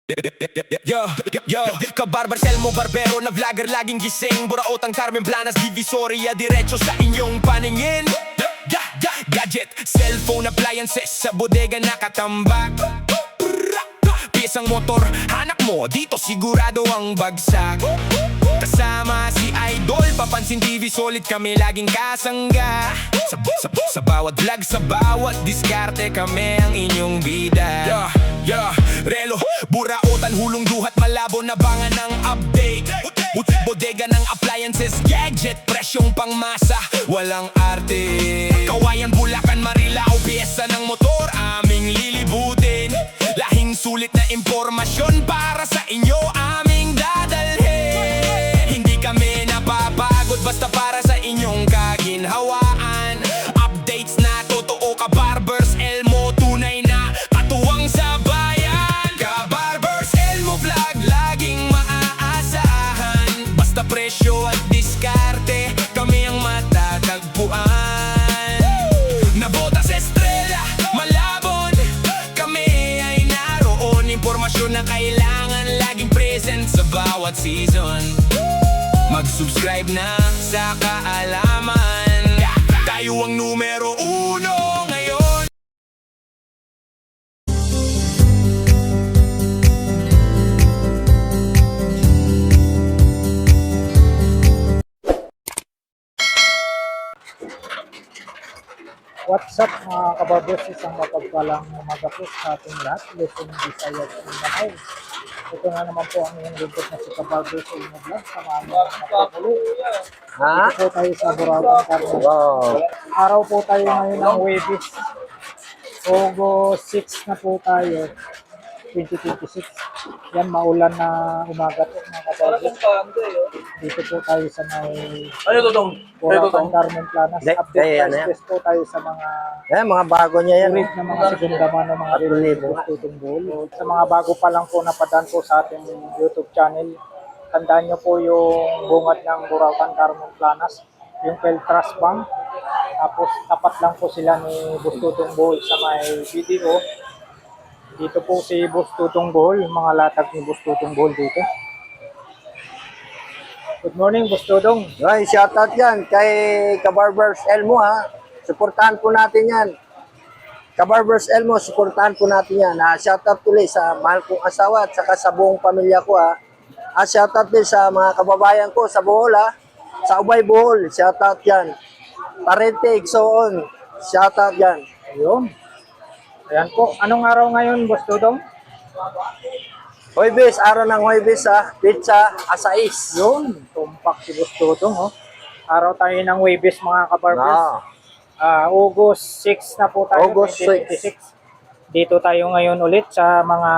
Yo, yo, kabarbar Selmo Barbero na vlogger laging gising Buraotang Carmen Planas, Divisoria diretso sa inyong paningin. Gadget, cellphone, appliances sa bodega nakatambak. Piyesang motor, hanak mo, dito sigurado ang bagsak. Kasama si Idol, papansin TV, solid kami laging kasangga. Sa bawat vlog, sa bawat diskarte, kami ang inyong bida. Relo, buraotan, hulong duhat, malabo na bangan ng update. Bodega ng appliances, gadget, presyong pangmasa, walang arte. Kawayan, Bulacan, Marilao, piyesa ng motor, aming lilibutin. Lahing sulit na impormasyon para sa inyo, aming dadalhin. Hindi kami napapagod, basta para sa inyong kaginhawaan. Updates na totoo, kabarbers Elmo, tunay na katuwang sa bayan. Kabarbers Elmo vlog, laging maaasahan. Basta presyo at diskarte, kami ang matatagpuan. Nabota sa estrella, malabon, kami ay naroon. Impormasyon na kailangan, laging present sa bawat season. Mag-subscribe na sa kaalaman, tayo ang numero uno ngayon. What's up mga kababos, isang mapagpalang umaga po sa ating lahat. Luzon, Visayas, Mindanao. Ito na naman po ang inyong lingkod na si Kababos sa inyong vlog. Samahan mo ang napapuli. Ito po tayo sa Buraotang Carmen. Araw po tayo ngayon ng Huwebes. August 6 na po tayo, 2026. Yan, maulan na umaga po mga kababos. Dito po tayo sa may Buraotang Carmen Planas. Update prices po tayo sa mga mga bago niya yan. ulit na mga segunda mano, mga relevos tutunggol. Sa mga bago pa lang po napadaan po sa ating YouTube channel, tandaan nyo po yung bungad ng Buraotang Carmen Planas, yung Peltras Bank. Tapos tapat lang po sila ni Bustutong Bohol sa may video. Dito po si Bustutong Bohol, yung mga latag ni Bustutong Bohol dito. Good morning, Bustutong. Ay, shoutout yan kay Kabarbers Elmo ha. Suportahan po natin yan. Kabarbers Elmo, suportahan po natin yan. Shoutout tuloy sa mahal kong asawa at saka sa buong pamilya ko ha. Shoutout din sa mga kababayan ko sa Bohol ha. Sa Ubay Bohol, shoutout yan. Parente, Igsoon, shoutout yan. Ayun. Ayan po. Anong araw ngayon, Bustutong? Huwebes, araw ng Huwebes ha. Pizza, asais. Yun, tumpak si Bustutong. Oh. Araw tayo ng Huwebes mga kabarbers. August 6 na po tayo, August 2026. Dito tayo ngayon ulit sa mga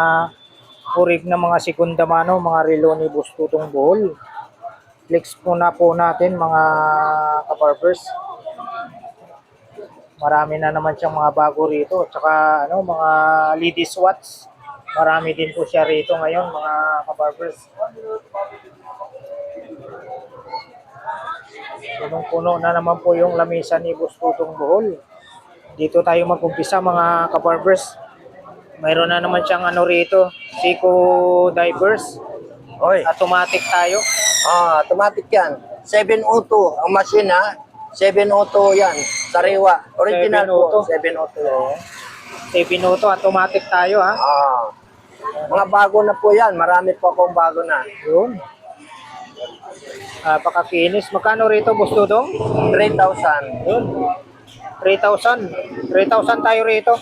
kurig na mga segunda mano, mga relo ni Bustutong Bohol. Flex po na po natin mga kabarbers. Marami na naman siyang mga bago rito. Tsaka mga ladies watch. Marami din po siya rito ngayon mga kabarbers. Punong-puno na naman po yung lamisa ni Bustutong Bohol. Dito tayo mag-umpisa mga kabarbers. Mayroon na naman siyang rito, Seiko Divers. Oy. Automatic tayo. Automatic yan. 702 ang machine ha. 702 yan. Sariwa. Original 702. 702. 702 automatic tayo ha. Mga bago na po yan. Marami po akong bago na. Yun. Pakakinis. Magkano rito, Bustutong? 3,000. Yun. 3,000. 3,000 tayo rito.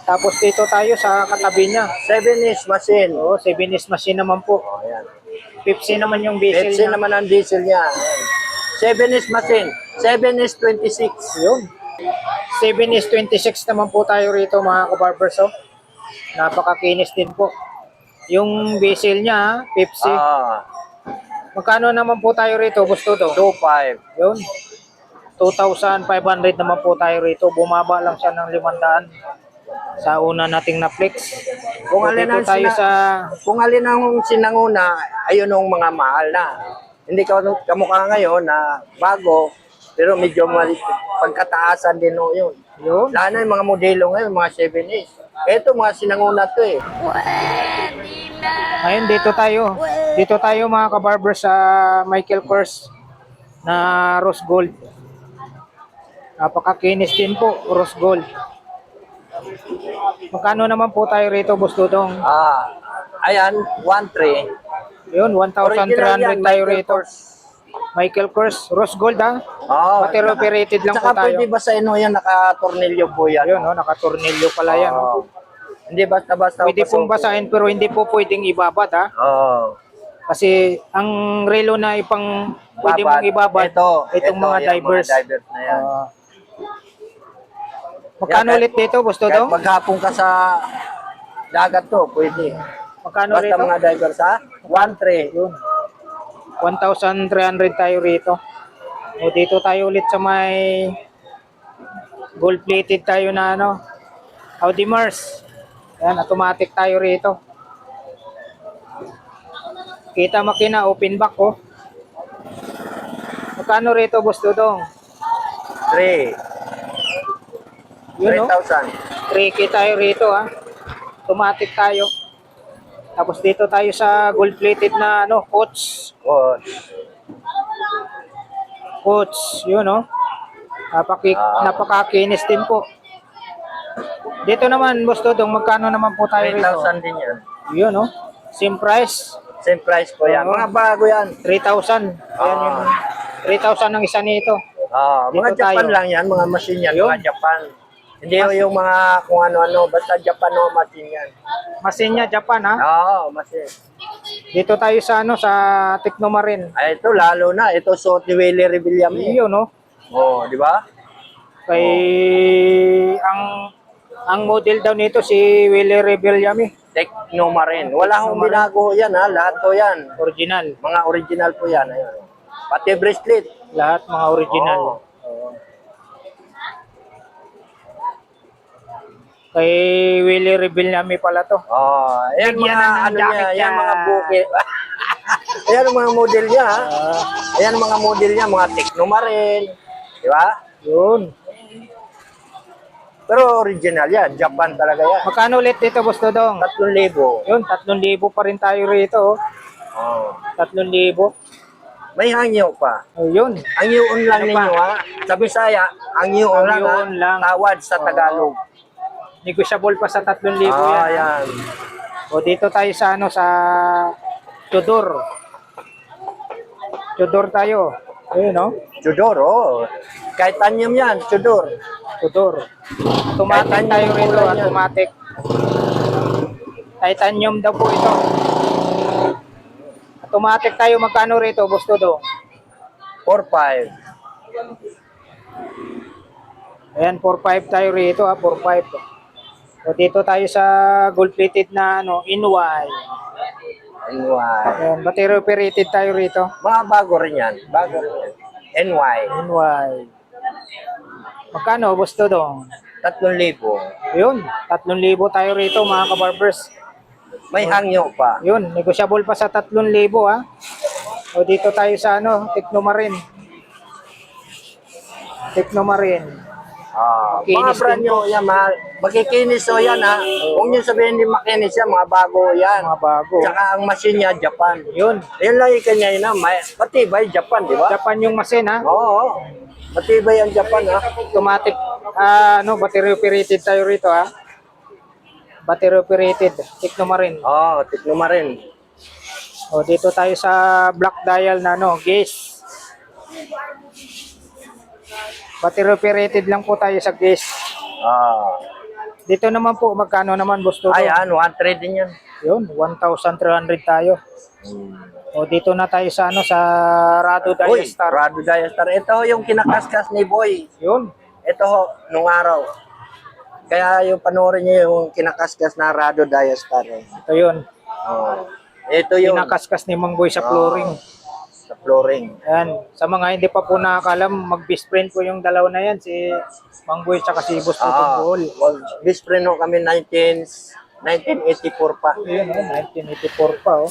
Tapos dito tayo sa katabi niya. 7-inch machine. 7-inch machine naman po. Ayan. 50 naman yung diesel Pepsi niya. naman ang diesel niya. 7-inch machine. 7-inch 26. Yun. 7 is 26 naman po tayo rito mga kabarbers. Napakakinis din po. Yung diesel niya, Pepsi. Magkano naman po tayo rito, Bustutong? 2,500. Yun. 2,500 naman po tayo rito. Bumaba lang siya ng 500 sa una nating na-flex. Kung alin Dito ang tayo sa kung alin ang sinanguna, ayun ang mga mahal na. Hindi kamukha ngayon na bago, pero medyo pagkataasan din yun. Yun. Lalo na yung mga modelo ngayon, mga 7S. Ito, mga sinanguna to eh. Ngayon dito tayo mga kabarber sa Michael Kors na rose gold. Napakakinis din po, rose gold. Magkano naman po tayo rito, Boss Dudong? Ayan, 1.3. Yun, Original 1,300 yan, tayo Michael rito. Kors. Michael Kors, rose gold ha? Oo. Material operated lang po Tsaka tayo. pwede ba sa inyo yan, naka-tornilyo po yan. Ayun, no, nakatornilyo pala yan. No? Oo. Hindi basta-basta. Pwede pong basahin pero hindi po pwedeng ibabad ha? Oo. Kasi ang relo na ipang pwede mong ibabad, itong mga yan, divers. Mga divers na yan. Magkano Yan, ulit dito, Boss Kahit Dudong? maghapon ka sa dagat to, pwede. Magkano Basta rito? mga divers ha? 1.3. Yun. 1,300 tayo rito. O dito tayo ulit sa may gold plated tayo na ano. Audi Mars. Yan, automatic tayo rito. Kita makina, open back oh. Magkano rito, Boss Dudong? 3. Yun, no? 3,000. 3K tayo rito ha. Automatic tayo. Tapos dito tayo sa gold plated na ano, coach. Oh, Coach, yun no. Napakakinis din po. Dito naman, Boss Dudong, magkano naman po tayo rito? 3,000 din yan. Yun no. Same price, Same price po yan. Oo. Mga bago yan. 3,000. Ayan yung 3,000 ang isa nito. Mga Dito Japan tayo. lang yan, mga machine yan, Yun. mga Japan. Hindi yung mga kung ano-ano, basta Japan o machine yan. Masinya Japan ha. Oo, machine. Dito tayo sa ano, sa Tecnomarin. Ay, ito lalo na, ito suot ni Willie Revillame. Yun no. Oo, di ba? Kay ang model daw nito si Willie Rebeliami, Tecnomarin. Wala akong binago yan ha, lahat po yan. original. Mga original po yan. Ayun. Pati bracelet. Lahat mga original. Oo. Kay Willie Rebeliami pala to. Ayan Bigyan mga, na ng ano jacket niya, yan yan. mga buke. Ayan ang mga model niya ha. Ayan ang mga model niya, mga Tecnomarin. Di ba? Yun. Pero original yan, Japan talaga yan. Magkano ulit dito, Boss Dodong? 3,000. Yun, 3,000 pa rin tayo rito. Oh. 3,000. May hangyo pa. Ayun. Hangyoon lang Ano ninyo pa? ha. Sa Bisaya, hangyoon lang ha. Hangyoon lang. Tawad sa Tagalog. Negotiable pa sa 3,000 yan. Yan. O dito tayo sa ano, sa Tudor. Tudor tayo. Ayun, no? Tudor, oh. Kahit tanyam yan, Tudor. Tudor. Automatic Titanium tayo rito, kulay yan. automatic. Titanium daw po ito. Automatic tayo, magkano rito, Boss Dodong? 4,500. Ayan, 4,500 tayo rito, 4,500. So dito tayo sa gold plated na ano, NY. NY. Ayan, battery operated tayo rito. Mga bago rin yan. Bago rin yan. NY. NY. Magkano, Boss Dodong? 3,000. Yun, 3,000 tayo rito mga kabarbers. May hangyo pa. Yun, negosyable pa sa 3,000 ha. O dito tayo sa ano, Tecnomarin. Tecnomarin. Mga Kinis brand din nyo, yan, mahal. Magkikinis o yan ha. Huwag nyo sabihin hindi makinis yan, mga bago yan. Mga bago. Tsaka ang machine niya, Japan. Yun, Yan lang yung kanya yun ha. Matibay, Japan, di ba? Japan yung machine ha. Oo. Matibay ang Japan ha. Automatic, ano, battery operated tayo rito ha. Battery operated, Tecnomarin. Oo, Tikluma rin. O dito tayo sa black dial na ano, gauge. Battery operated lang po tayo sa gauge. Dito naman po, magkano naman, Boss Dodong? Ayan, 1,300 din yan. Yun, 1,300 tayo. O dito na tayo sa ano, sa Rado Uy, Diastar. Rado Diastar. Ito yung kinakaskas ni Boy. Yun. Ito ho, nung araw. Kaya yung panoorin niyo yung kinakaskas na Rado Diastar. Ito yun. Ito yung Pinakaskas ni Mang Boy sa flooring. sa flooring. Yan. Sa mga hindi pa po nakakalam, mag-best friend po yung dalaw na yan. Si Mang Boy at si Boss Tutong Buhol. Best friend ho kami 1984 pa. Yun, 1984 pa. Oh.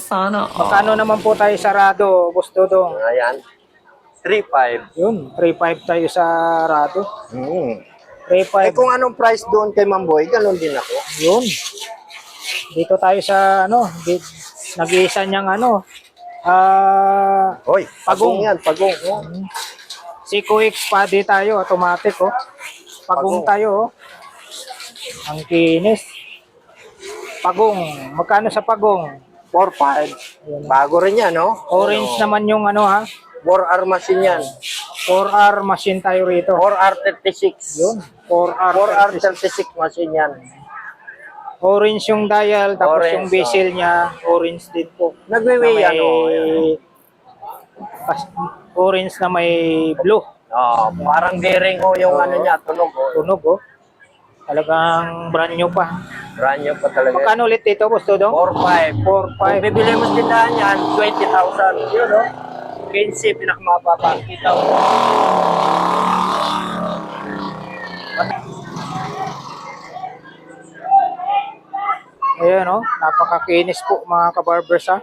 Magkano naman po tayo sa Rado, Boss Dodong? Ayan. 3,500. Yun, 3,500 tayo sa Rado. 3,500 Eh 3.5. kung anong price doon kay Mamboy, ganun din ako. Yun. Dito tayo sa ano, nag-iisa niyang ano, Hoy, pagong Pagong. yan, pagong. Oh. Seiko X Paddy tayo, automatic oh. Pagong Pagong. tayo oh. Ang kinis. Pagong, magkano sa pagong? 4.5. Bago rin yan, no? Orange naman yung ano ha. 4R machine yan. 4R machine tayo rito. 4R36. Yun, 4R. 4R36 machine yan. Orange yung dial, tapos Orange, yung bezel niya, orange din po. Nagwiwi Na yan, may orange na may blue. Oh, parang bearing ho yung ano niya, tunog ho. Tunog oh. Talagang brand new pa. Brand new pa talaga. Magkano ulit dito, boss Dodong? 4.5. Kung 4.5. bibili mo sa tindahan yan, 20,000. Yun, no? 15, pinakamababa. Kita mo. Ayan oh, napakakinis po mga kabarbers ha.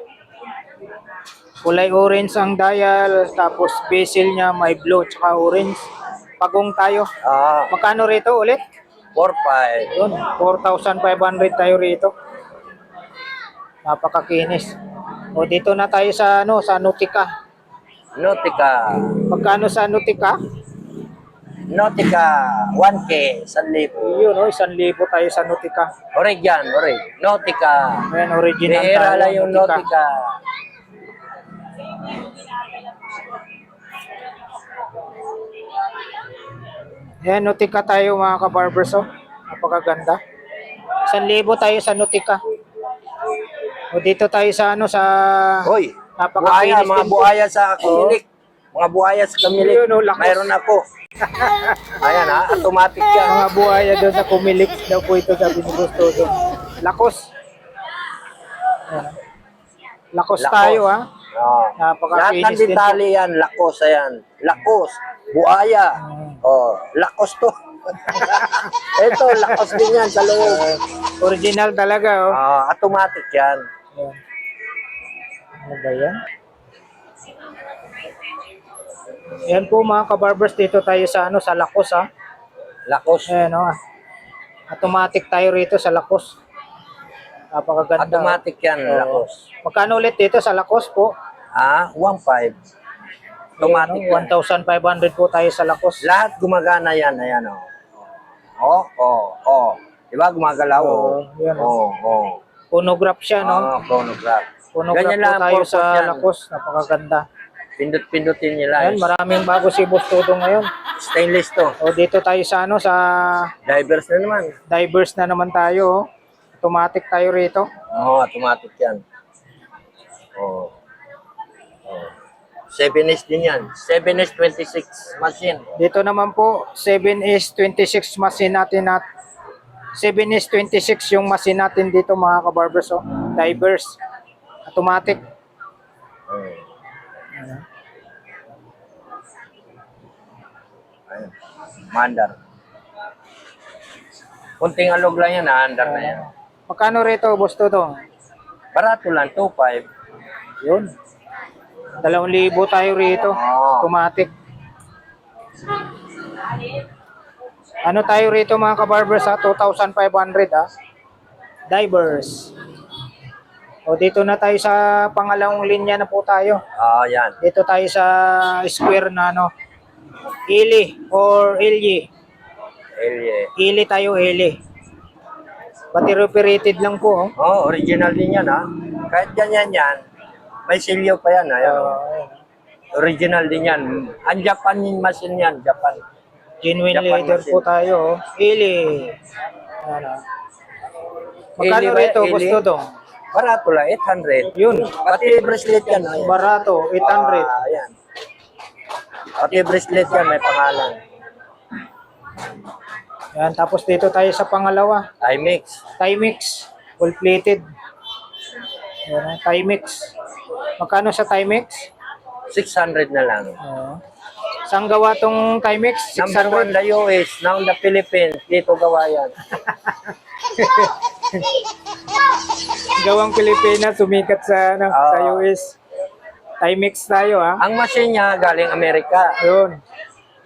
Kulay orange ang dial, tapos bezel niya may blue tsaka orange. Pagong tayo. Ah, Magkano rito ulit? 4.5. Yun, 4,500 tayo rito. Napakakinis. O dito na tayo sa ano, sa Nautica. Nautica. Magkano sa Nautica? Nautica, 1K, 1,000. Yun, 1,000 tayo sa Nautica. Orig yan, orig. Nautica. Ayan, original Bihira tayo. lang yung Nautica. Ayan, Nautica tayo mga kabarbers. Oh. Napakaganda. 1,000 tayo sa Nautica. O dito tayo sa ano, sa... Hoy, buhaya, napakakinis mga din po. buhaya sa Kamilik. Mga buhaya sa Kamilik. Yun, oh, lakas. Mayroon ako. Ayan ha, automatic yan. Mga buhaya doon sa Kumilik daw po ito sabi ni Gusto doon. Lakos. Ayan. Lakos Lakos. tayo ha. Oh. Lahat Napakakinis ng din po. detalye yan, lakos, ayan. Lakos, buhaya. Oh, lakos to. Ito, lakos din yan sa loob. Original talaga oh. Automatic yan. Ayan. Ano ba yan? Yan po mga kabarbers, dito tayo sa ano, sa Lakos ha. Lakos. Ayan o. Automatic tayo rito sa Lakos. Napakaganda. Automatic yan, Oo. lakos. Magkano ulit dito sa Lakos po? 1.5. Automatic Ayan, yan. 1,500 po tayo sa Lakos. Lahat gumagana yan, ayan o. Oh. Diba gumagalaw? Oo, yan, Oh. Phonograph siya no? Chronograph. Phonograph Ganyan po lang ang tayo purpose sa yan. Lakos. Napakaganda. Pindot-pindutin nila. Ayan, maraming bago si Boss Todo ngayon. Stainless to. O dito tayo sa ano, sa Divers na naman. divers na naman tayo. Oh. Automatic tayo rito. Automatic yan. 7S din yan. 7S26 machine. Dito naman po, 7S26 machine natin 7S26 yung machine natin dito mga kabarbers. Oh. Divers. Automatic. Ayun. Mandar. Kunting alog lang yan, andar na yan. Magkano rito, Boss Todo? Barato lang, 2.5. Yun. 2,000 tayo rito. Oo. Automatic. Ano tayo rito mga kabarbers ha? 2,500 ha? Divers. O dito na tayo sa pangalawang linya na po tayo. Yan. Dito tayo sa square na ano. Ili or Ilyi. Elye. Ili tayo, Ili. Battery operated lang po. Oh. Original din yan, ha. Kahit ganyan yan, may silyo pa yan, ha. Yan, oh. Ayun. Original din yan. Ang Japan machine yan, Japan. Genuine Japan leather machine. po tayo. Oh. Ili. Ano. Magkano Ili ba? rito, Ili? gusto dong? Barato lang, 800. Yun. Pati bracelet yan, ha. Yan. Barato, 800. Yan. Pati bracelet yan, may pangalan. Yan, tapos dito tayo sa pangalawa. IMEX. Timex. Full plated. Yan, Timex. Magkano sa Timex? 600 na lang. Saan gawa tong Timex? Number 600. 1, the US. Now the Philippines. Dito gawa yan. Gawang Pilipinas, sumikat sa, ano, Oo. sa US. Timex tayo ha. Ang machine niya galing Amerika. Yun.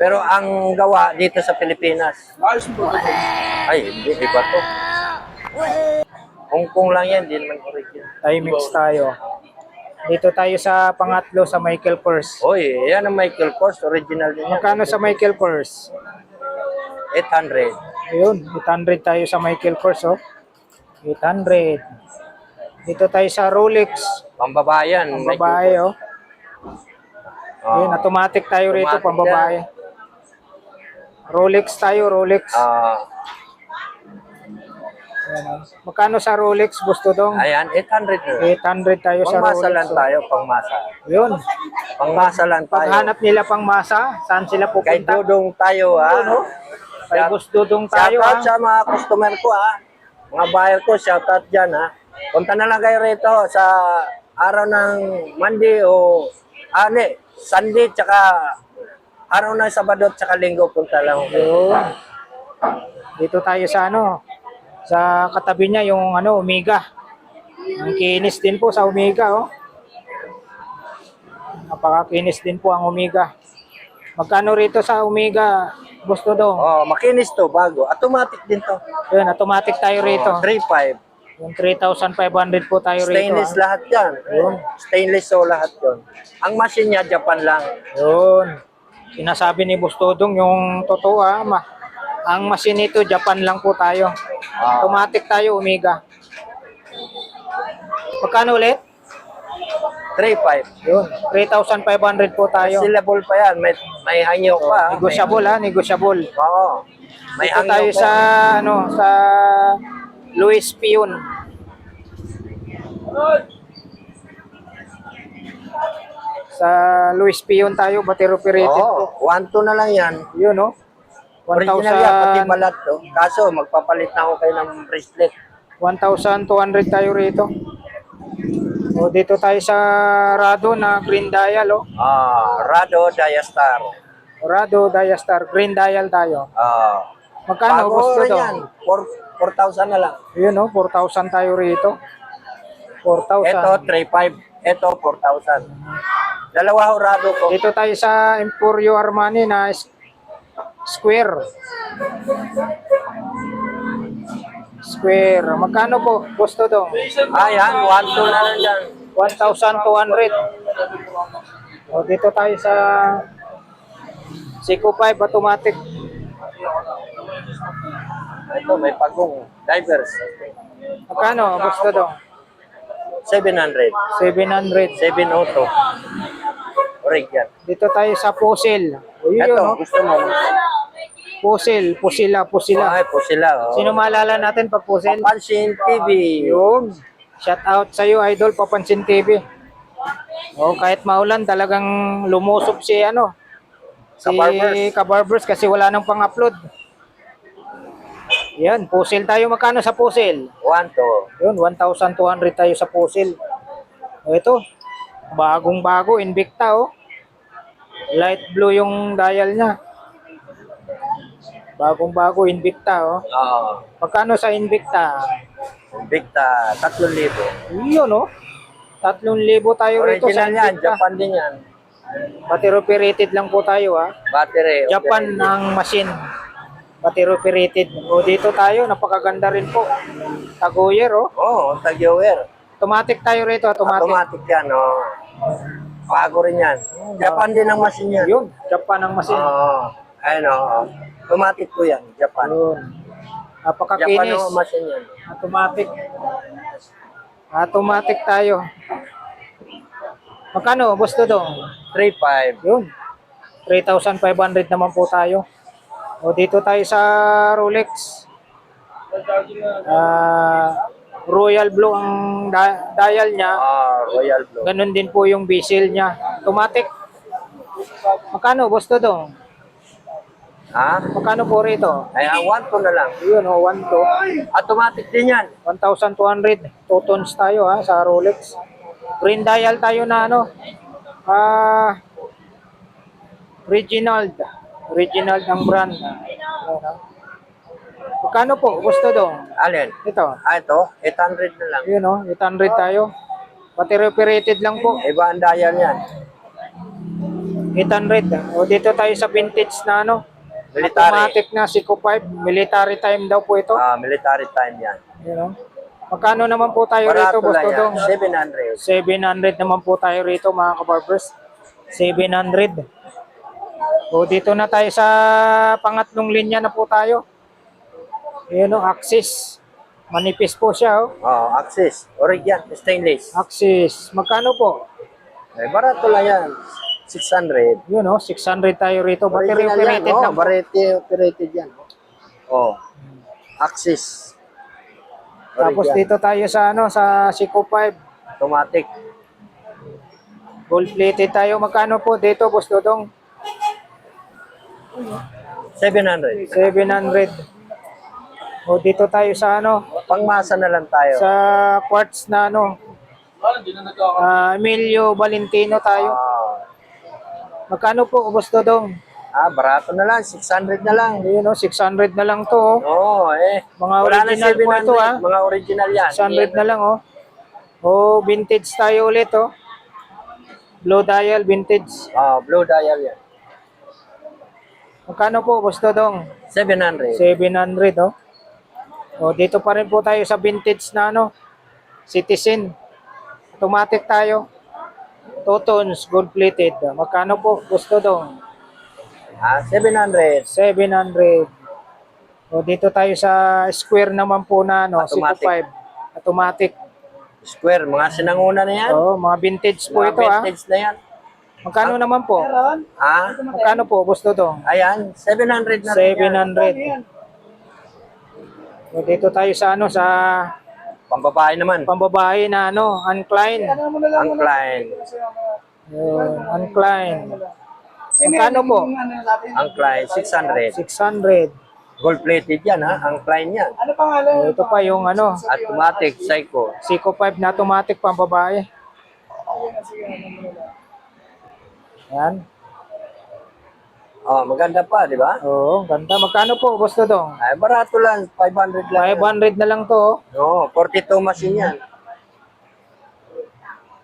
Pero ang gawa dito sa Pilipinas. Ay, hindi. Iba to. Hong Kong lang yan. Hindi naman original. Timex tayo. Dito tayo sa pangatlo sa Michael Kors. Oy, yan ang Michael Kors. Original din yan. Magkano sa Michael Kors? 800. Ayun, 800 tayo sa Michael Kors, oh. 800. Dito tayo sa Rolex. Pambabayan. Ang babae, oh. Ayun, automatic tayo rito, Automatic pambabae. Rolex tayo, Rolex. Ayan, oh. Magkano sa Rolex, gusto dong? Ayan, 800 na. 800 tayo sa Pangmasa Rolex. lang oh. tayo, pangmasa. Yun. Pangmasa lang tayo. Paghanap nila pang masa, saan sila Kay pupunta? Dudong tayo, ha? Ano? Kay gusto dong tayo, Shoutout ha? sa mga customer ko, ha? Mga buyer ko, shoutout dyan, ha? Punta na lang kayo rito sa araw ng Monday o Sunday, tsaka araw ng Sabado, tsaka Linggo, punta lang. Yun. Dito tayo sa ano, sa katabi niya yung ano, Omega. Ang kinis din po sa Omega, oh. Napakakinis din po ang Omega. Magkano rito sa Omega, gusto dong? Oh, makinis to, bago. Automatic din to. Yun, automatic tayo rito. 3.5. Yung 3,500 po tayo rito. Stainless ah. lahat yan. Stainless so lahat yun. Ang machine niya, Japan lang. Yun. Sinasabi ni Bustodong yung totoo, ah. Ang machine nito, Japan lang po tayo. Automatic tayo, Omega. Magkano ulit? 3.5. Yun, 3,500 po tayo. Syllable pa yan. May hangyo pa. Negosyable, ha? Negosyable. Oo. May Dito hangyo tayo pa. sa, ano, sa Louis Pion. Sa Louis Pion tayo, batero operated po. Oo. 1.2 na lang yan. Yun, no? Original yan, pati 1,000, balat to. Kaso, magpapalit na ako kayo ng bracelet. 1,200 tayo rito. O, dito tayo sa Rado na green dial, oh. Rado Diastar. Rado Diastar, green dial tayo. Magkano Bago gusto rin daw? yan. 4,000 na lang. Yun, no? 4,000 tayo rito. 4,000. Ito, 3,500. Ito, 4,000. Dalawa Rado ko. Dito tayo sa Emporio Armani na square. Square. Magkano po? Gusto daw? Ayan, 1.2 na lang yan. 1,200. O, dito tayo sa Seiko 5 automatic. Ito, may pagong. Divers. Magkano? Gusto daw? 700. 700. 7 auto. Orig yan. Dito tayo sa Fossil. O, yun, Ito, no? gusto mo. Fossil. Pusila. Ay, po sila. Oh. Sino maalala natin pag Fossil? Pansin TV. Yun. Shout out sa iyo, Idol, Papansin TV. Oh, kahit maulan, talagang lumusob si ano, si Kabarbers. Kabarbers kasi wala nang pang-upload. Yan, puzzle tayo. Magkano sa puzzle? 1 Yun, 1,200 tayo sa puzzle. O, ito, bagong-bago, Invicta, oh. Light blue yung dial niya. Bagong-bago, Invicta, oh. Magkano sa Invicta? Victa, 3,000. Yun, oh. 3,000 tayo rito sa Original yan, Invicta. Japan din yan. Battery operated lang po tayo, ha. Battery. Japan ang machine. Battery operated. O, dito tayo, napakaganda rin po. Tagoyer, oh. Oo, Tag-Heuer. Automatic tayo rito, automatic. Automatic yan, oh. Bago rin yan. Japan din ang machine yan. Yun, Japan ang machine. Oo. Ayun, oh. Automatic po yan, Japan. Yun. Japan Napakakinis. ang machine yan. Automatic. Automatic tayo. Magkano? Gusto dong? 3,500. Yun. 3,500 naman po tayo. O, dito tayo sa Rolex. Royal Blue ang dial niya. Royal Blue. Ganun din po yung bezel niya. Automatic. Magkano? Gusto dong? Ha? Magkano po rito? Ayan, 1 na lang. Yun, o, 1 to. Automatic din yan. 1,200. 2 tons tayo, ha, sa Rolex. Green dial tayo na ano. Reginald. Reginald ang brand. Magkano po? Gusto dong? Alin? Ito. Ito, 800 na lang. Yun, o. 800 tayo. Battery operated lang po. Iba ang dial yan. 800. O dito tayo sa vintage na ano, Military. automatic na Seiko 5. Military time daw po ito. Military time yan. You know? Magkano naman po tayo rito, Barato Boss lang yan. Dodong? 700. 700 naman po tayo rito, mga kabarbers. 700. O dito na tayo sa pangatlong linya na po tayo. Ayan o, Axis. Manipis po siya o. Axis. Origin. Stainless. Axis. Magkano po? Barato lang yan. 600. Yun o, 600 tayo rito. Battery Original yan. operated lang po. Battery operated yan. Axis. Tapos Origin. dito tayo sa ano, sa Seiko 5. Automatic. Gold plated tayo. Magkano po dito, Boss Dodong? 700. 700. O dito tayo sa ano, Pangmasa na lang tayo. sa quartz na ano, Emilio Valentino tayo. Magkano po, Boss Dodong? Barato na lang. 600 na lang. Ayun o, 600 na lang to o. Mga Wala na original po 700. ito ha. Mga original yan. 600 na lang o. O, vintage tayo ulit o. Blue dial, vintage. Blue dial yan. Magkano po, Boss Dodong? 700. 700 o. O, dito pa rin po tayo sa vintage na ano, Citizen. Automatic tayo. 2 tons, gold plated. Magkano po, Boss Dodong? 700. 700. O, dito tayo sa square naman po na ano, Seiko Automatic. 5. Automatic. Square. Mga sinanguna na yan. Oo, mga vintage po Mga ito ha. vintage na yan. Magkano naman po? Magkano po, Boss Dodong? Ayan. 700 na rin yan. 700. O, dito tayo sa ano, sa Pambabae naman. pambabae na ano, Uncline. Ang client. Uncline. Magkano po? Ang client. 600. 600. Gold plated yan ha. Ang client yan. O, ito pa yung ano, Automatic. Psycho. Seiko 5 na automatic pambabae. Yan. Maganda pa, di ba? Oo, ganda. Magkano po, Boss Dodong? Barato lang. 500 lang. 500 na lang to. Oh. 42 machine yan.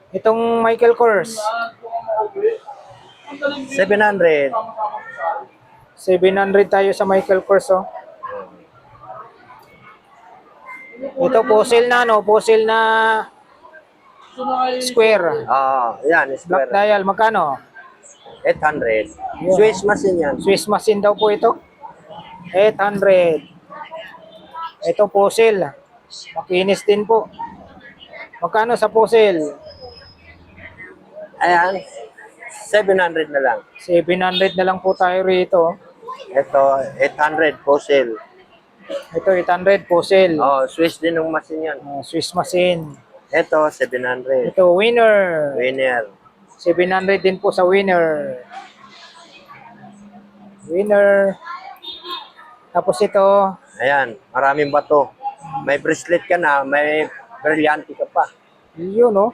Itong Michael Kors, 700. 700 tayo sa Michael Kors. Oh. Ito, fossil na, no? Fossil na square. Yan. Black Square. dial, magkano? 800. Swiss machine yan. Swiss machine daw po ito. 800. Ito, fossil. Makinis din po. Magkano sa fossil? Ayan. 700 na lang. 700 na lang po tayo rito. Ito, 800 fossil. Ito, 800 fossil. Swiss din ng machine yan. Swiss machine. Ito, 700. Ito, winner. Winner. 700 din po sa winner. Winner. Tapos ito, Ayan, maraming bato. May bracelet ka na, may brilyante ka pa. yun oh.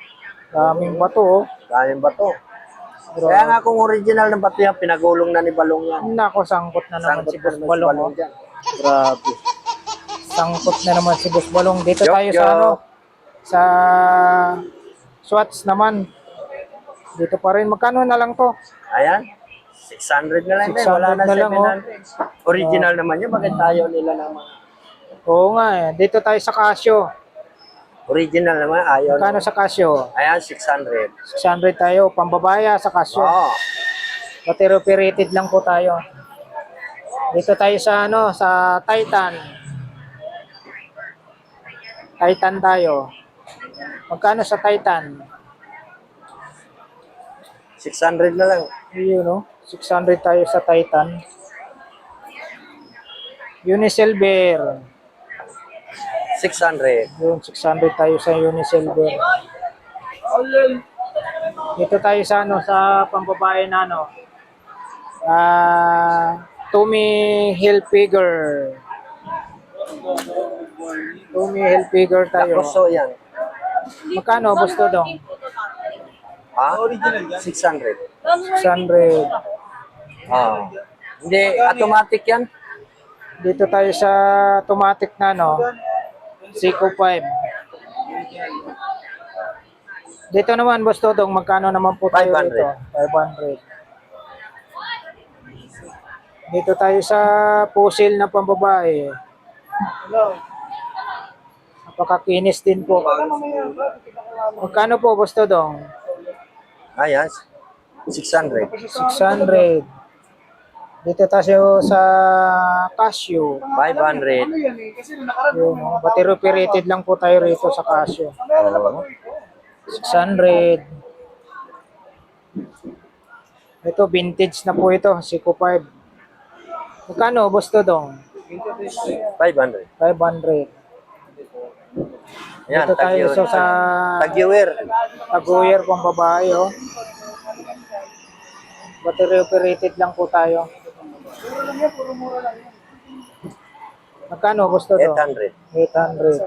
Daming bato oh. Maraming bato. Kaya nga kung original ng bato yan, pinagulong na ni Balong yan. Nako, sangkot na naman si Boss Balong. Oh. dyan. Grabe. Sangkot na naman si Boss Balong. Dito Yok, tayo sa yok. ano, sa Swatch naman. Dito pa rin. Magkano na lang to? Ayan, 600 na lang. 600 Wala na na lang, 700. Original naman yun, bakit tayo nila naman? Oo nga eh. Dito tayo sa Casio. Original naman, ayaw. Magkano sa Casio? Ayan, 600. 600 tayo. Pambabaya sa Casio. Battery operated lang po tayo. Dito tayo sa ano, sa Titan. Titan tayo. Magkano sa Titan? 600 na lang. Yun no? 600 tayo sa Titan. Unisilver. 600. Yun, 600 tayo sa Unisilver. Dito tayo sa ano, sa pambabae na ano. Tommy Hilfiger. Tommy Hilfiger tayo. Lakoso yan. Magkano, Boss Dodong? 600. 600. Hindi, automatic yan. Dito tayo sa automatic na no. Seiko 5. Dito naman, Boss Dodong, magkano naman po tayo 500. dito? 500. Dito tayo sa puzzle na pambabae. Napakakinis din po. Magkano po gusto dong? Ayan, 600. 600. Dito tayo sa Casio. 500. Yun, oh. Battery operated lang po tayo rito sa Casio. Oo. 600. Ito, vintage na po ito. Seiko 5. Magkano gusto dong? 500. 500. Ayan, Dito tayo sa Tag-viewer. Taguyer pang babae, oh. Battery operated lang po tayo. Magkano gusto do? 800. 800.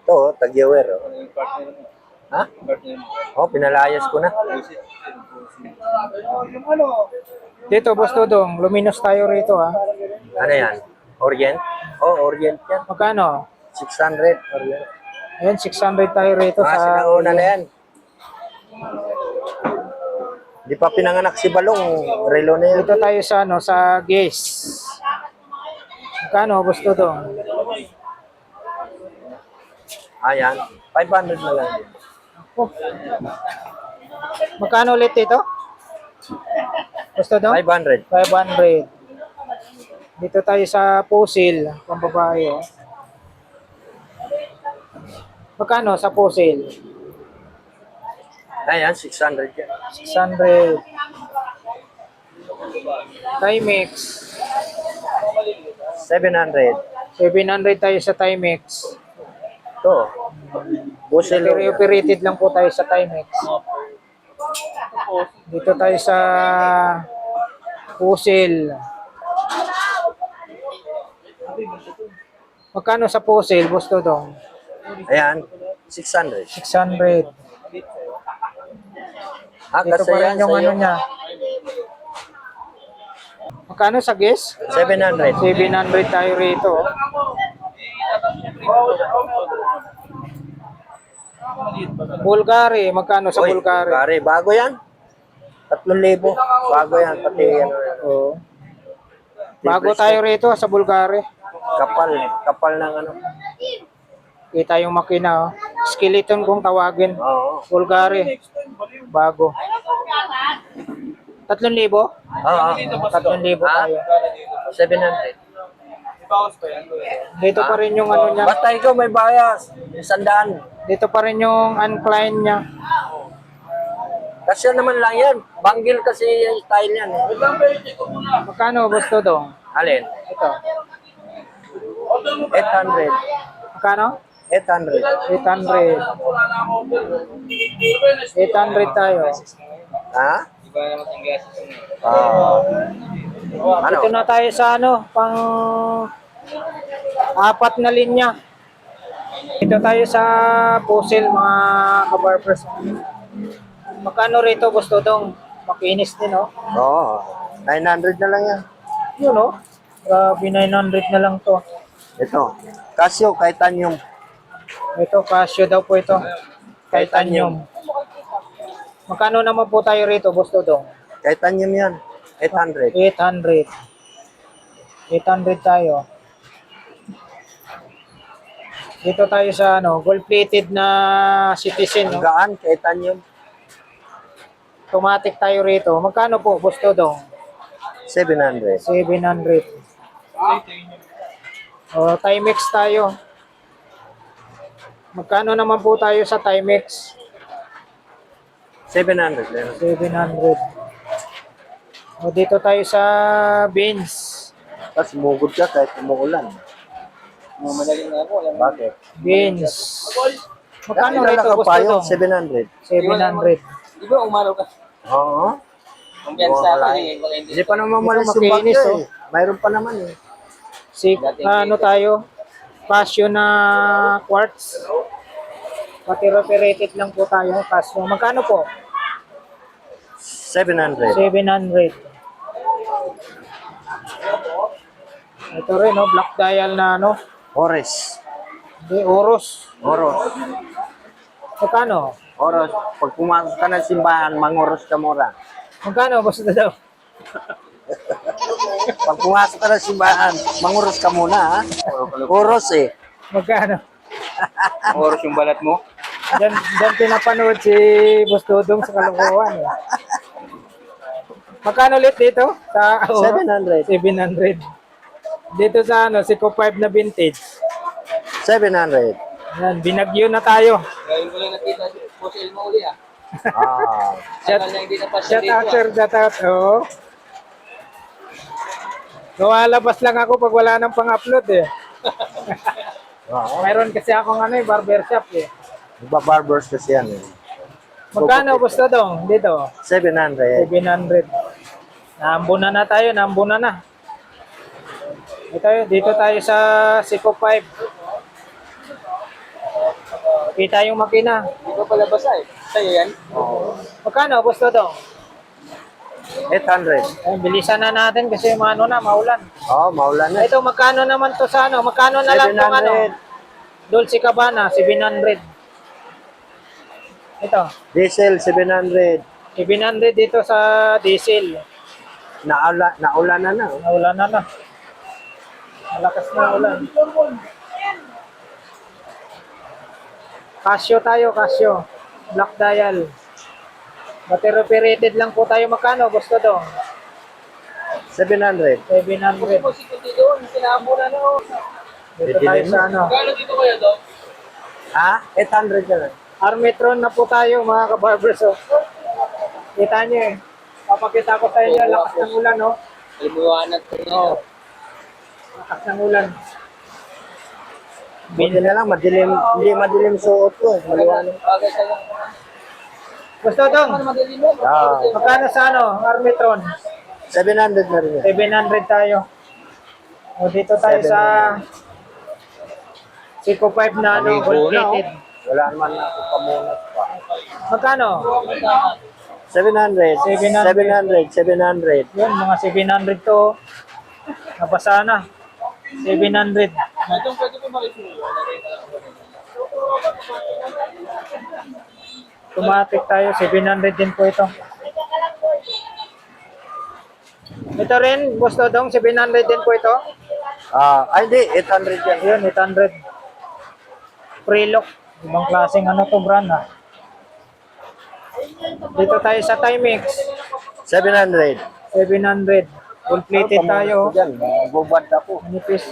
Ito, tag-viewer. Oh. Ha? Oh, pinalayas ko na. Dito, gusto dong. Luminous tayo rito, ha. Ano yan? Orient? Oh, Orient yan. Magkano? 600. Orient. Ayan, 600 tayo rito sa... Sinauna na yan. Di pa pinanganak si Balong. Relo na yan. Dito tayo sa, ano, sa Guess. Magkano gusto dong? Ayan. 500 na lang. Oh. Magkano ulit ito? Gusto dong? 500. 500. Dito tayo sa puzzle, pang babae, oh. Magkano sa puzzle? Ayan, 600 yan. 600. Timex. 700. 700 tayo sa Timex. Ito. Busel. Battery operated lang po tayo sa Timex. Dito tayo sa puzzle. Magkano sa puzzle? Gusto dong? Ayan, 600. 600. Dito Kasi pa rin yan yung sa'yo. ano niya. Magkano sa guess? 700. 700 tayo rito. Oh. Bulgari, magkano sa Uy, Bulgari? Bulgari. Bago yan. 3,000. Bago yan. Pati ano. Oo. Bago tayo rito sa Bulgari. Kapal. Kapal ng ano. Kita yung makina. Oh. Skeleton kung tawagin. Oo. Bulgari. Bago. 3,000? Oo. 3,000 tayo. 700. Dito pa rin yung ano niya. Basta ikaw may bayas. 100. Dito pa rin yung uncline niya. Kasi naman lang yan. Banggil kasi yung style yan. Eh. Magkano gusto dong? Alin? Ito. 800. Magkano? 800. 800. 800 tayo. Ha? Oo. Ano? Dito na tayo sa ano, pang 4 na linya. Dito tayo sa puzzle, mga kabarbers. Magkano rito gusto dong? Makinis din, oh. Oo. 900 na lang yan. Yun, oh. Grabe, 900 na lang to. Ito. Casio, titanium. Ito, Casio daw po ito. Titanium. Magkano naman po tayo rito, gusto dong? Titanium yan. 800. 800. 800 tayo. Dito tayo sa ano, gold-plated na Citizen, no? Gaan, titanium. Automatic tayo rito. Magkano po, gusto dong? 700. 700. O, Timex tayo. Magkano naman po tayo sa Timex? 700. Yan. 700. O, dito tayo sa Benz. Tapos mugod ka kahit umuulan. Madaling na ako. Bakit? Benz. Magkano Kailan rito, ka gusto pa yun? dong? 700. 700. Di ba umaraw ka? Oo. Kumpiyansa Wala. ka eh. Hindi pa naman Ito, malis yung makinis, bagyo oh. eh. Mayroon pa naman eh. Ano tayo? Casio na quartz. Battery-operated lang po tayo. Casio. Magkano po? 700. 700. Ito rin, no? Black dial na ano. Oris. Hindi, Oros. Oros. Magkano? Oros. Pag pumasok ka ng simbahan, mangoros ka mura. Magkano, boss na daw? Pag pumasok ka ng simbahan, manguros ka muna, ha? Uros eh. Magkano? Oras yung balat mo. Diyan pinapanood si Boss Dodong sa Kalokohan. Eh. Magkano ulit dito? Sa 700. 700. Dito sa ano, Seiko 5 na vintage. 700. Yan, binagyo na tayo. Ngayon ko lang nakita si Boss Elmo uli ah. Ah. Tagal na hindi napasya Shout dito out, ah. sir. Shout out. Oo. Lumalabas lang ako pag wala nang pang-upload eh. Oo. Mayroon kasi akong ano eh, barbershop eh. Barbers kasi yan eh. Magkano, Boss Dodong? Dito. 700. 700. Naambunan na tayo, naambunan na. Dito tayo sa Seiko 5. Kita yung makina. Hindi ko pala basa eh. Sa'yo yan? Magkano, Boss Dodong? 800. Ay, bilisan na natin kasi ano na, maulan. Oh, maulan na. Ito, magkano naman to sa ano? Magkano na lang itong ano? 700. Dolce Cabana, 700. Ito, Diesel, 700. 700 dito sa diesel. Naulan na na. Oh. Naulan na na. Malakas na ulan. Casio tayo, Casio. Black dial. Battery operated lang po tayo. Magkano, gusto doon? 700. 700. Kung si Kuti doon, sinamo na no. Dito tayo sa ano. Kano dito kaya doon? Ha? 800 na lang. Armetron na po tayo, mga kabarbers. Oh. Kita nyo eh. Papakita ko sa inyo, lakas ng ulan, no? Limuwanan ko no. Lakas ng ulan. Buti na lang, madilim, hindi madilim suot ko. Maliwanag. Bagay sa'yo. Gusto dong, Madali mo. Ah, magkano sa ano, Armetron? 700 na rin yan. 700 tayo. O dito tayo sa Seiko 5 na ano, gold plated. Wala naman na ako pamunat pa. Magkano? 700. 700. 700. Yun, mga 700 to. Nabasa na. 700. Itong pwede ko makisuyo. Automatic tayo, 700 din po ito. Ito rin, gusto dong, 700 din po ito. Ay, hindi. 800 yan. Ayun, 800. Pre-lock. Ibang klaseng ano to, brand ha. Dito tayo sa Timex. 700. 700. Full plated tayo. Diyan, bubad ako. Manipis.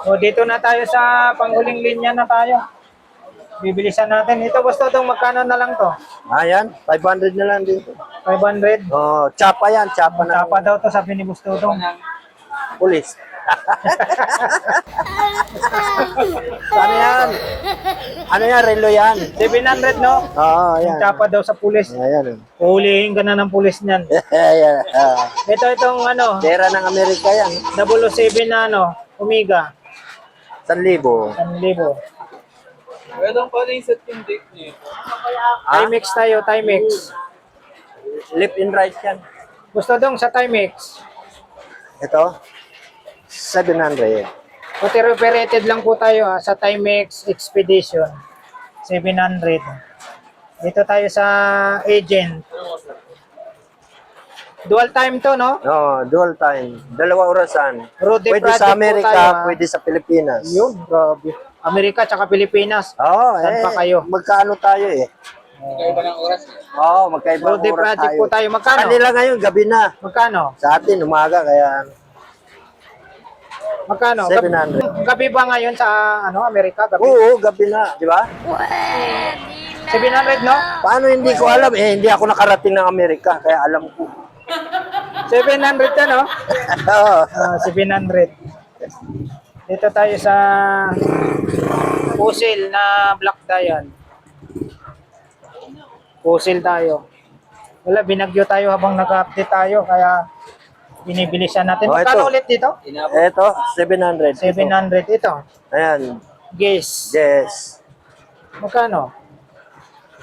O, dito na tayo sa panghuling linya na tayo. Bibilisan natin. Ito, gusto dong, magkano na lang to? Ayan, 500 na lang dito. 500. Oh, tsapa yan. Tsapa na. Tapa daw to, sabi ni Gusto dong. Pulis. Ano yan? Ano yan? Relo yan. 700, no? Oo, ayan. Tapa daw sa pulis. Ayan. Uhulihin ka na ng pulis niyan. Ayan. Ito, itong ano, Pera ng Amerika yan. 007 na ano, Omega. 1,000. 1,000. Pwede pala yung set yung date niyo. Timex tayo, Timex. Left and right yan. Gusto dong sa Timex. Ito, 700. Battery operated lang po tayo sa Timex Expedition. 700. Dito tayo sa Agent. Dual time to, no? No, dual time. 2 orasan. Rudy Pwede project sa po Amerika, tayo, ha? pwede sa Pilipinas. Yun, grabe. Amerika tsaka Pilipinas. Oo, Saan pa kayo? Magkaano tayo eh. Kayo ba ng oras? Oo, magkaibang Rudy oras project tayo. po tayo. Magkano? Kanila ngayon, gabi na. Magkano? Sa atin, umaga, kaya Magkano? 700. Gabi ba ngayon sa ano, Amerika? Gabi? oo, gabi na, di ba? 700, no? Paano hindi ko alam? Hindi ako nakarating ng Amerika, kaya alam ko. 700 ka, no? Oo. 700. Dito tayo sa Fossil na Black Dial. Fossil tayo. Wala, binagyo tayo habang nag-update tayo, kaya binibilisan natin. Oh, Magkano ito. ulit dito? Ito, 700. 700. Ito. Ayan, Guess. yes. Magkano?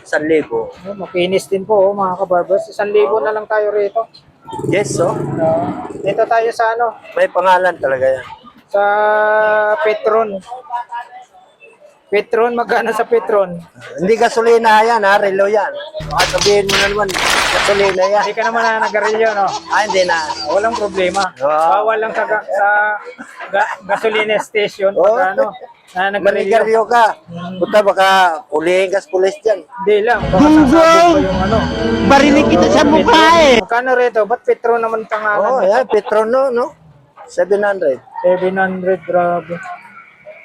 1,000. Makinis din po, mga kabarbers. 1,000 na lang tayo rito. Yes, oh. Dito tayo sa ano, May pangalan talaga yan. sa Petron. Petron, magkano sa Petron? Hindi gasolina yan ha, relo yan. Baka sabihin mo na naman, gasolina yan. Hindi ka naman na nagarilyo, no? Hindi na. Walang problema. Oo. Bawal lang sa gasolina station Oo. pag ano, na nagarilyo. Manigaryo ka. Puta, baka ulihin ka sa pulis dyan. Hindi lang, baka sasabog pa yung ano. Barinig kita sa mukha eh. Magkano rito? Ba't Petron naman pangalan? Oh, yan, Petrono, no? 700. 700, grabe.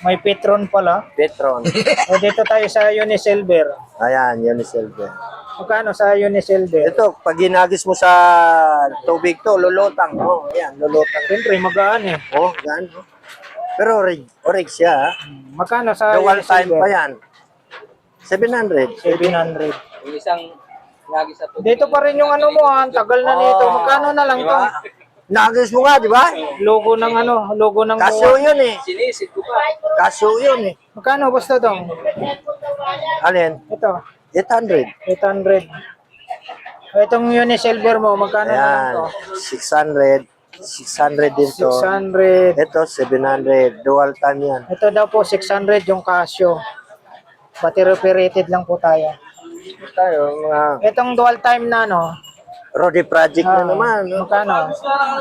May Petron pala. Petron. O dito tayo sa Unisilver. Ayan, yun is silver. Magkano sa Unisilver? Ito, pag ginagis mo sa tubig to, lulutang. Oh, ayan, lulutang. Siyempre, magaan eh. Oh, yan. Oh. Pero orig siya, ha? Magkano sa Dual time Unisilver? pa yan. 700. 700. Yung isang lagi sa tubig. Dito pa rin yung ano mo, ang tagal na nito. Magkano na lang to? Nagis mo nga, di ba? Logo ng ano, logo ng Kaso yun eh. Sinisid ko pa. Kaso yun eh. Magkano basta dong? Alin? Ito, 800. 800. Itong Unisilver mo, magkano na lang Ayan. to? 600. 600 din to. 600. Ito, 700. Dual time yan. Ito daw po 600 yung Casio. Battery operated lang po tayo. Tayo, mga Itong dual time na no. Rodi Project na naman. No? Magkano?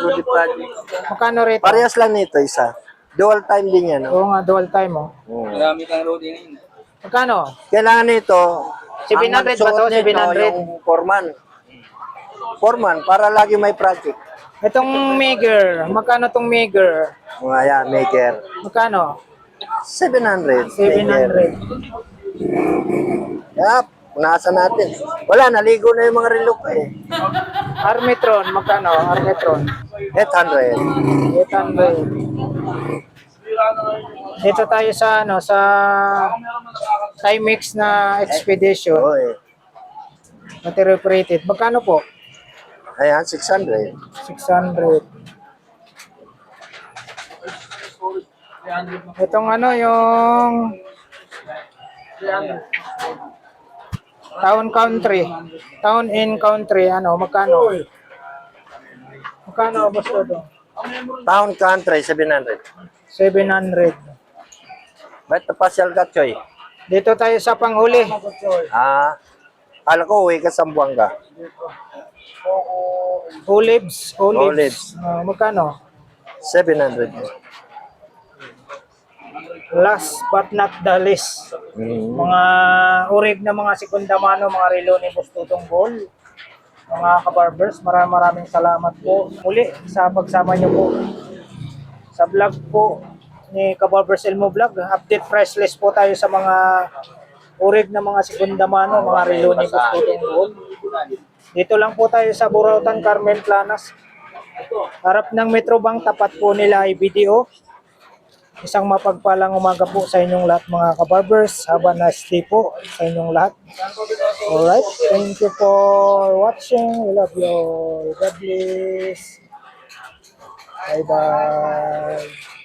Rodi Project. Magkano rito? Parehas lang nito, isa. Dual time din yan. No? Oo nga, dual time oh. Marami kang loading ngayon. Magkano? Kailangan nito, 700 ang ba to? magsuot nito, 700? yung foreman. Foreman, para lagi may project. Itong Maker, magkano tong Maker? Ayan, maker. Magkano? 700. 700. Yap, nasa natin. Wala, naligo na yung mga relo ko eh. Armetron, magkano? Armetron. 800. 800. Dito tayo sa ano, sa Timex na Expedition. Oo eh. Battery operated. Magkano po? Ayan, 600. 600. Itong ano, yung Town Country. Town and Country, ano, magkano? Magkano boss to? Town Country, 700. 700. Ba't napasyal ka, Choy? Dito tayo sa panghuli. Ah, kala ko uwi ka sa Buanga. Olives. Olives. Magkano? 700. Last but not the least. Mm. Mga urig na mga sekundamano, mga relo ni Boss Tutong Ball. Mga kabarbers, maraming salamat po muli sa pagsama nyo po sa vlog po ni Kabarbers Elmo Vlog. Update price list po tayo sa mga urig na mga sekundamano, mga relo ni Boss Tutong Ball. Dito lang po tayo sa Burautan, Carmen Planas. Harap ng Metrobank, tapat po nila ay BDO. Isang mapagpalang umaga po sa inyong lahat mga kabarbers. Have a nice day po sa inyong lahat. Alright, thank you for watching. We love you all. God bless. Bye-bye.